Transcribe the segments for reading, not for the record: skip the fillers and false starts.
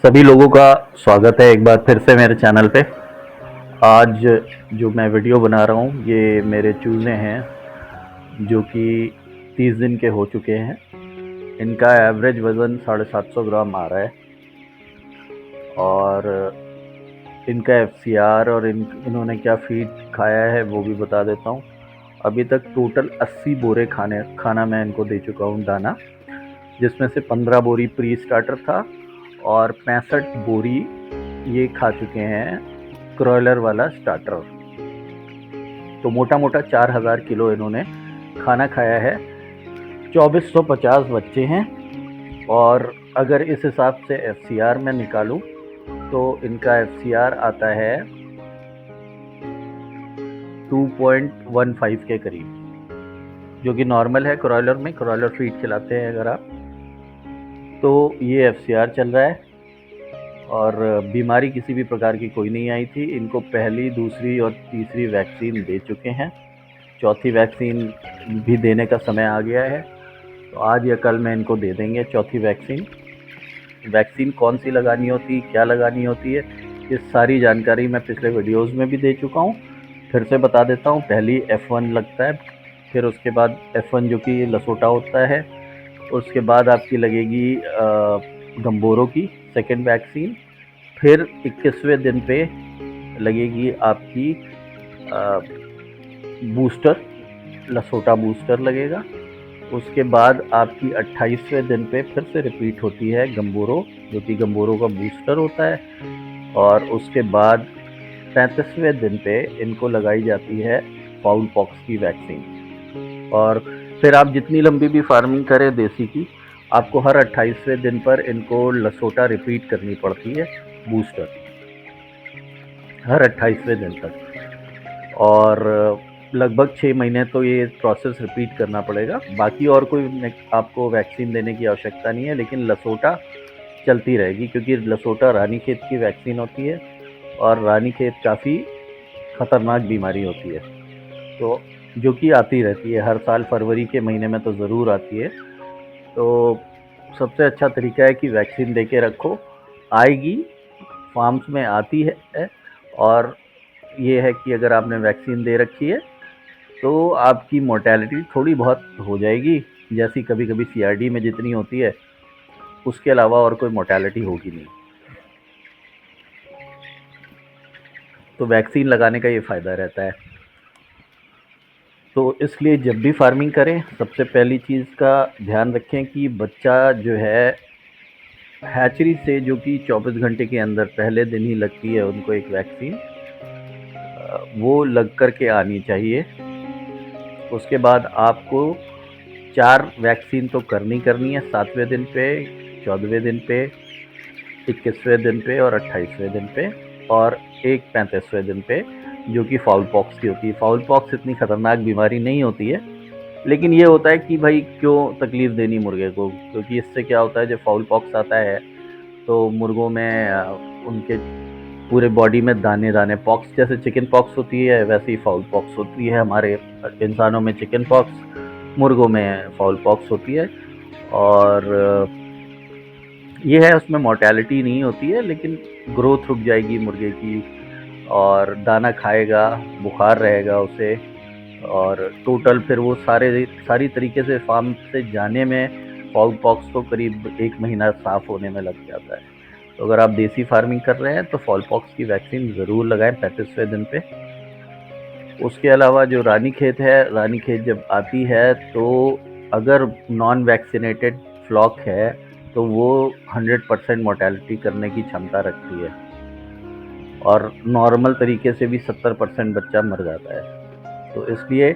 सभी लोगों का स्वागत है एक बार फिर से मेरे चैनल पे। आज जो मैं वीडियो बना रहा हूँ ये मेरे चूज़े हैं जो कि 30 दिन के हो चुके हैं। इनका एवरेज वज़न 750 ग्राम आ रहा है और इनका एफसीआर और इन्होंने क्या फीड खाया है वो भी बता देता हूँ। अभी तक टोटल 80 बोरे खाना मैं इनको दे चुका हूँ दाना, जिसमें से 15 बोरी प्री स्टार्टर था और 65 बोरी ये खा चुके हैं क्रॉयलर वाला स्टार्टर। तो मोटा मोटा 4000 किलो इन्होंने खाना खाया है। 2450 बच्चे हैं और अगर इस हिसाब से एफसीआर में निकालूं तो इनका एफसीआर आता है 2.15 के करीब, जो कि नॉर्मल है। क्रॉयलर में क्रॉयलर फीड खिलाते हैं अगर आप, तो ये एफसीआर चल रहा है और बीमारी किसी भी प्रकार की कोई नहीं आई थी। इनको पहली, दूसरी और तीसरी वैक्सीन दे चुके हैं। चौथी वैक्सीन भी देने का समय आ गया है, तो आज या कल में इनको दे देंगे चौथी वैक्सीन। वैक्सीन कौन सी लगानी होती है, क्या लगानी होती है, ये सारी जानकारी मैं पिछले वीडियोस में भी दे चुका हूँ। फिर से बता देता हूँ। पहली F1 लगता है, फिर उसके बाद F1 जो कि लसोटा होता है, उसके बाद आपकी लगेगी गंबोरो की सेकेंड वैक्सीन। फिर 21वें दिन पे लगेगी आपकी बूस्टर, लसोटा बूस्टर लगेगा। उसके बाद आपकी 28वें दिन पे फिर से रिपीट होती है गंबोरो, जो कि गंबोरो का बूस्टर होता है। और उसके बाद 35वें दिन पे इनको लगाई जाती है फाउल पॉक्स की वैक्सीन। और फिर आप जितनी लंबी भी फार्मिंग करें देसी की, आपको हर 28वें दिन पर इनको लसोटा रिपीट करनी पड़ती है, बूस्टर, हर 28वें दिन तक। और लगभग 6 महीने तो ये प्रोसेस रिपीट करना पड़ेगा। बाकी और कोई आपको वैक्सीन देने की आवश्यकता नहीं है, लेकिन लसोटा चलती रहेगी क्योंकि लसोटा रानीखेत की वैक्सीन होती है और रानीखेत काफ़ी खतरनाक बीमारी होती है, तो जो कि आती रहती है हर साल। फरवरी के महीने में तो ज़रूर आती है। तो सबसे अच्छा तरीका है कि वैक्सीन दे के रखो, आएगी, फार्म्स में आती है। और ये है कि अगर आपने वैक्सीन दे रखी है तो आपकी मोर्टेलिटी थोड़ी बहुत हो जाएगी, जैसी कभी कभी सीआरडी में जितनी होती है, उसके अलावा और कोई मोर्टेलिटी होगी नहीं। तो वैक्सीन लगाने का ये फ़ायदा रहता है। तो इसलिए जब भी फार्मिंग करें, सबसे पहली चीज़ का ध्यान रखें कि बच्चा जो है हैचरी से, जो कि 24 घंटे के अंदर पहले दिन ही लगती है उनको एक वैक्सीन, वो लग कर के आनी चाहिए। उसके बाद आपको 4 वैक्सीन तो करनी है, 7वें दिन पे, 14वें दिन पे, 21वें दिन पे और 28वें दिन पे, और एक 35वें दिन पे, जो कि फाउल पॉक्स की होती है। फाउल पॉक्स इतनी खतरनाक बीमारी नहीं होती है, लेकिन ये होता है कि भाई क्यों तकलीफ देनी मुर्गे को, क्योंकि इससे क्या होता है, जब फाउल पॉक्स आता है तो मुर्गों में उनके पूरे बॉडी में दाने दाने पॉक्स, जैसे चिकन पॉक्स होती है वैसे ही फाउल पॉक्स होती है। हमारे इंसानों में चिकन पॉक्स, मुर्गों में फाउल पॉक्स होती है। और ये है, उसमें मोर्टेलिटी नहीं होती है, लेकिन ग्रोथ रुक जाएगी मुर्गे की और दाना खाएगा, बुखार रहेगा उसे, और टोटल फिर वो सारी तरीके से फार्म से जाने में फाउल पॉक्स को करीब 1 महीना साफ होने में लग जाता है। तो अगर आप देसी फार्मिंग कर रहे हैं तो फाउल पॉक्स की वैक्सीन ज़रूर लगाएं 35वें दिन पे। उसके अलावा जो रानीखेत है, रानीखेत जब आती है तो अगर नॉन वैक्सीनेटेड फ्लॉक है तो वो 100% मोर्टेलिटी करने की क्षमता रखती है और नॉर्मल तरीके से भी 70% बच्चा मर जाता है। तो इसलिए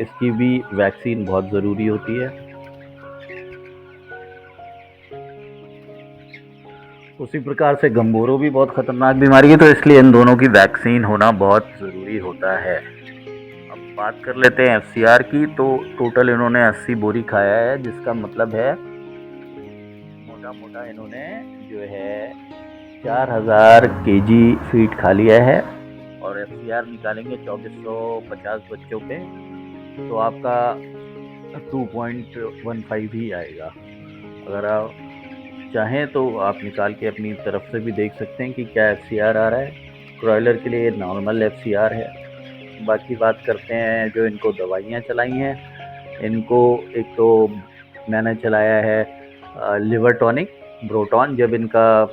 इसकी भी वैक्सीन बहुत ज़रूरी होती है। उसी प्रकार से गंबोरो भी बहुत ख़तरनाक बीमारी है, तो इसलिए इन दोनों की वैक्सीन होना बहुत ज़रूरी होता है। अब बात कर लेते हैं एफसीआर की। तो टोटल इन्होंने 80 बोरी खाया है, जिसका मतलब है मोटा मोटा इन्होंने जो है 4000 केजी फीड खा लिया है। और एफसीआर निकालेंगे 2450 बच्चों पे, तो आपका 2.15 ही आएगा। अगर आप चाहें तो आप निकाल के अपनी तरफ से भी देख सकते हैं कि क्या एफसीआर आ रहा है। ब्रॉयलर के लिए नॉर्मल एफसीआर है। बाकी बात करते हैं जो इनको दवाइयाँ चलाई हैं, इनको एक तो मैंने चलाया है लिवर टॉनिक, ब्रोटॉन। जब इनका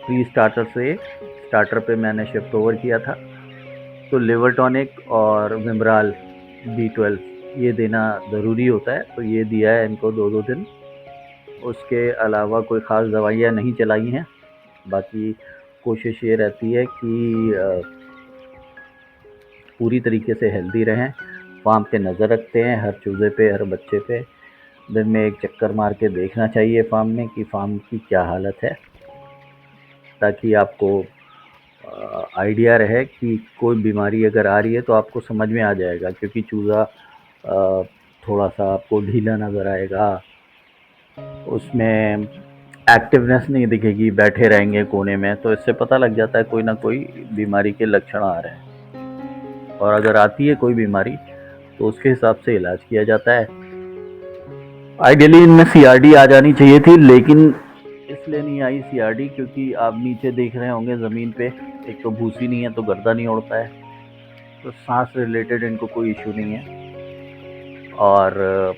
प्री स्टार्टर से स्टार्टर पे मैंने शिफ्ट ओवर किया था, तो लिवर टॉनिक और विमराल B12 ये देना ज़रूरी होता है, तो ये दिया है इनको 2-2 दिन। उसके अलावा कोई ख़ास दवाइयाँ नहीं चलाई हैं। बाकी कोशिश ये रहती है कि पूरी तरीके से हेल्दी रहें। फार्म पे नज़र रखते हैं, हर चूज़े पे, हर बच्चे पे दिन में एक चक्कर मार के देखना चाहिए फार्म में कि फार्म की क्या हालत है, ताकि आपको आइडिया रहे कि कोई बीमारी अगर आ रही है तो आपको समझ में आ जाएगा। क्योंकि चूज़ा थोड़ा सा आपको ढीला नज़र आएगा, उसमें एक्टिवनेस नहीं दिखेगी, बैठे रहेंगे कोने में, तो इससे पता लग जाता है कोई ना कोई बीमारी के लक्षण आ रहे हैं। और अगर आती है कोई बीमारी तो उसके हिसाब से इलाज किया जाता है। आइडियली इनमें CRD आ जानी चाहिए थी, लेकिन इसलिए नहीं आई CRD क्योंकि आप नीचे देख रहे होंगे ज़मीन पे, एक तो भूसी नहीं है तो गर्दा नहीं उड़ता है, तो सांस रिलेटेड इनको कोई इशू नहीं है। और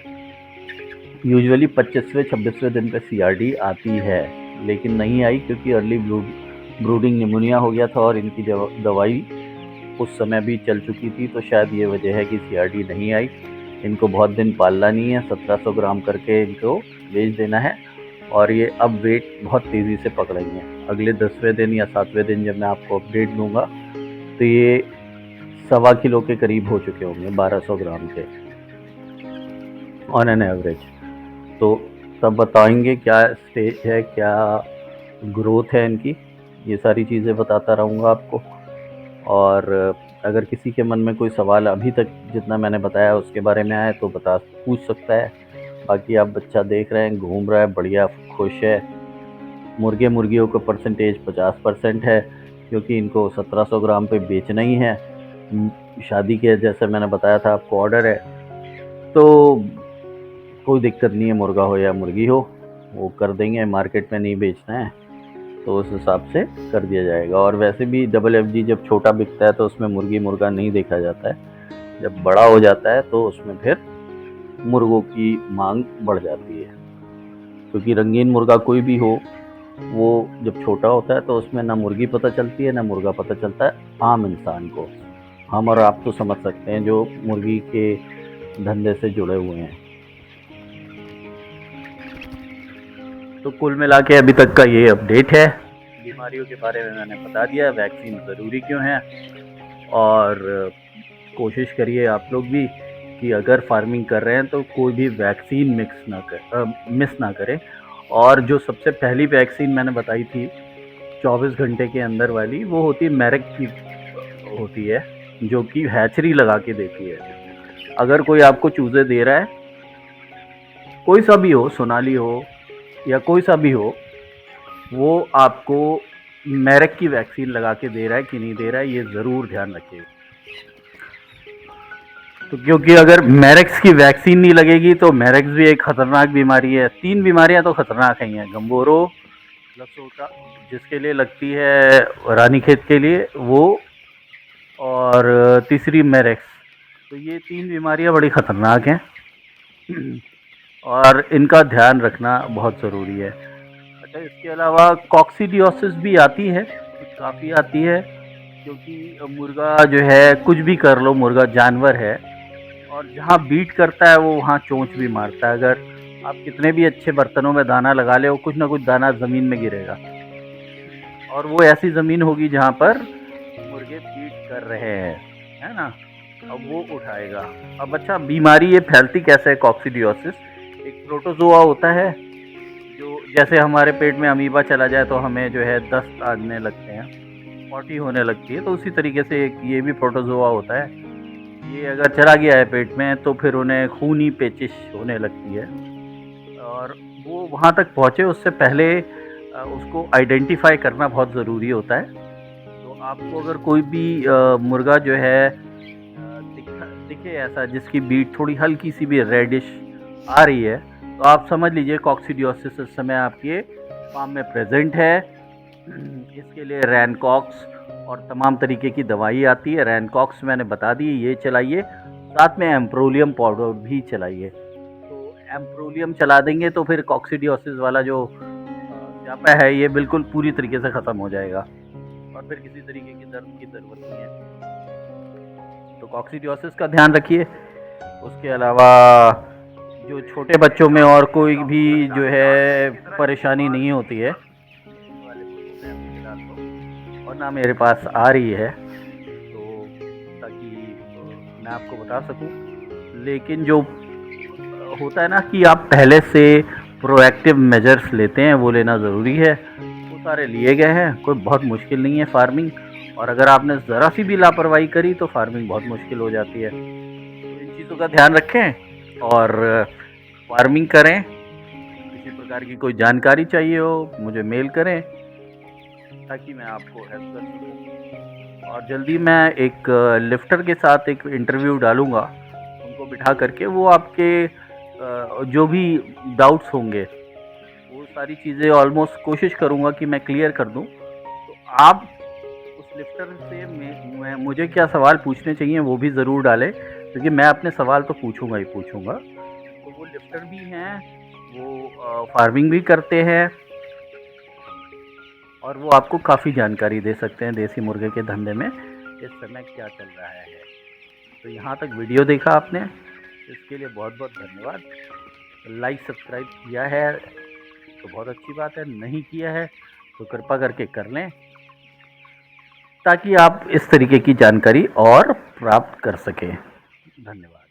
यूजुअली 25वें-26वें दिन पे CRD आती है, लेकिन नहीं आई क्योंकि अर्ली ब्रूडिंग निमोनिया हो गया था और इनकी दवाई उस समय भी चल चुकी थी, तो शायद ये वजह है कि CRD नहीं आई। इनको बहुत दिन पालना नहीं है, 1700 ग्राम करके इनको बेच देना है। और ये अब वेट बहुत तेज़ी से पकड़ेंगे। अगले 10वें दिन या 7वें दिन जब मैं आपको अपडेट दूंगा तो ये 1.25 किलो के करीब हो चुके होंगे, 1200 ग्राम के ऑन एन एवरेज। तो तब बताएंगे क्या स्टेज है, क्या ग्रोथ है इनकी, ये सारी चीज़ें बताता रहूँगा आपको। और अगर किसी के मन में कोई सवाल अभी तक जितना मैंने बताया उसके बारे में आए तो पूछ सकता है। बाकी आप बच्चा देख रहे हैं, घूम रहा है, बढ़िया खुश है। मुर्गे मुर्गियों का परसेंटेज 50% है, क्योंकि इनको 1700 ग्राम पे बेचना ही है। शादी के जैसे मैंने बताया था आपको ऑर्डर है, तो कोई दिक्कत नहीं है, मुर्गा हो या मुर्गी हो वो कर देंगे। मार्केट में नहीं बेचना है तो उस हिसाब से कर दिया जाएगा। और वैसे भी FFG जब छोटा बिकता है तो उसमें मुर्गी मुर्गा नहीं देखा जाता है, जब बड़ा हो जाता है तो उसमें फिर मुर्गों की मांग बढ़ जाती है। क्योंकि रंगीन मुर्गा कोई भी हो, वो जब छोटा होता है तो उसमें ना मुर्गी पता चलती है ना मुर्गा पता चलता है आम इंसान को। हम और आप तो समझ सकते हैं जो मुर्गी के धंधे से जुड़े हुए हैं। तो कुल मिला के अभी तक का ये अपडेट है। बीमारियों के बारे में मैंने बता दिया, वैक्सीन ज़रूरी क्यों है। और कोशिश करिए आप लोग भी कि अगर फार्मिंग कर रहे हैं तो कोई भी वैक्सीन मिस ना करें। और जो सबसे पहली वैक्सीन मैंने बताई थी 24 घंटे के अंदर वाली, वो होती है मेरिक की होती है, जो कि हैचरी लगा के देती है। अगर कोई आपको चूज़े दे रहा है, कोई सा भी हो, सोनाली हो या कोई सा भी हो, वो आपको मेरिक की वैक्सीन लगा के दे रहा है कि नहीं दे रहा है, ये ज़रूर ध्यान रखिएगा। तो क्योंकि अगर मेरिक्स की वैक्सीन नहीं लगेगी तो मेरिक्स भी एक खतरनाक बीमारी है। 3 बीमारियां तो खतरनाक ही हैं, गंबोरो, लसोटा जिसके लिए लगती है रानीखेत के लिए वो, और तीसरी मेरिक्स। तो ये 3 बीमारियां बड़ी खतरनाक हैं और इनका ध्यान रखना बहुत ज़रूरी है। अच्छा, इसके अलावा कॉक्सीडियोसिस भी आती है, काफ़ी आती है, क्योंकि मुर्गा जो है कुछ भी कर लो, मुर्गा जानवर है और जहाँ बीट करता है वो वहाँ चोंच भी मारता है। अगर आप कितने भी अच्छे बर्तनों में दाना लगा ले, वो कुछ ना कुछ दाना ज़मीन में गिरेगा, और वो ऐसी ज़मीन होगी जहाँ पर मुर्गे बीट कर रहे हैं, है ना, अब वो उठाएगा। अब अच्छा, बीमारी ये फैलती कैसे है कॉक्सीडियोसिस? एक प्रोटोजोआ होता है, जो जैसे हमारे पेट में अमीबा चला जाए तो हमें जो है दस्त आने लगते हैं, पॉटी होने लगती है, तो उसी तरीके से एक ये भी प्रोटोजोआ होता है। ये अगर चला गया है पेट में तो फिर उन्हें खूनी पेचिश होने लगती है, और वो वहाँ तक पहुँचे उससे पहले उसको आइडेंटिफाई करना बहुत ज़रूरी होता है। तो आपको अगर कोई भी मुर्गा जो है दिखे ऐसा जिसकी बीट थोड़ी हल्की सी भी रेडिश आ रही है, तो आप समझ लीजिए कॉक्सीडियोसिस इस समय आपके फार्म में प्रेजेंट है। इसके लिए रैनकॉक्स और तमाम तरीके की दवाई आती है। रैनकॉक्स मैंने बता दी, ये चलाइए, साथ में एम्प्रोलियम पाउडर भी चलाइए। तो एम्प्रोलियम चला देंगे तो फिर कॉक्सीडियोसिस वाला जो स्यापा है ये बिल्कुल पूरी तरीके से ख़त्म हो जाएगा और फिर किसी तरीके की दर्द की ज़रूरत नहीं है। तो कॉक्सीडियोसिस का ध्यान रखिए। उसके अलावा जो छोटे बच्चों में और कोई भी जो है परेशानी नहीं होती है और ना मेरे पास आ रही है, तो ताकि मैं आपको बता सकूं। लेकिन जो होता है ना कि आप पहले से प्रोएक्टिव मेजर्स लेते हैं, वो लेना ज़रूरी है। वो सारे लिए गए हैं, कोई बहुत मुश्किल नहीं है फार्मिंग। और अगर आपने ज़रा सी भी लापरवाही करी तो फार्मिंग बहुत मुश्किल हो जाती है। तो इन चीज़ों का ध्यान रखें और फार्मिंग करें। किसी प्रकार की कोई जानकारी चाहिए हो मुझे मेल करें ताकि मैं आपको हेल्प कर सकूं। और जल्दी मैं एक लिफ्टर के साथ एक इंटरव्यू डालूंगा, उनको बिठा करके वो आपके जो भी डाउट्स होंगे वो सारी चीज़ें ऑलमोस्ट कोशिश करूंगा कि मैं क्लियर कर दूं। तो आप उस लिफ्टर से मुझे क्या सवाल पूछने चाहिए वो भी ज़रूर डालें, क्योंकि मैं अपने सवाल तो पूछूंगा ही पूछूंगा। तो वो लिफ्टर भी हैं, वो फार्मिंग भी करते हैं और वो आपको काफ़ी जानकारी दे सकते हैं देसी मुर्गे के धंधे में इस समय क्या चल रहा है। तो यहाँ तक वीडियो देखा आपने, इसके लिए बहुत बहुत धन्यवाद। लाइक सब्सक्राइब किया है तो बहुत अच्छी बात है, नहीं किया है तो कृपा करके कर लें ताकि आप इस तरीके की जानकारी और प्राप्त कर सकें। धन्यवाद।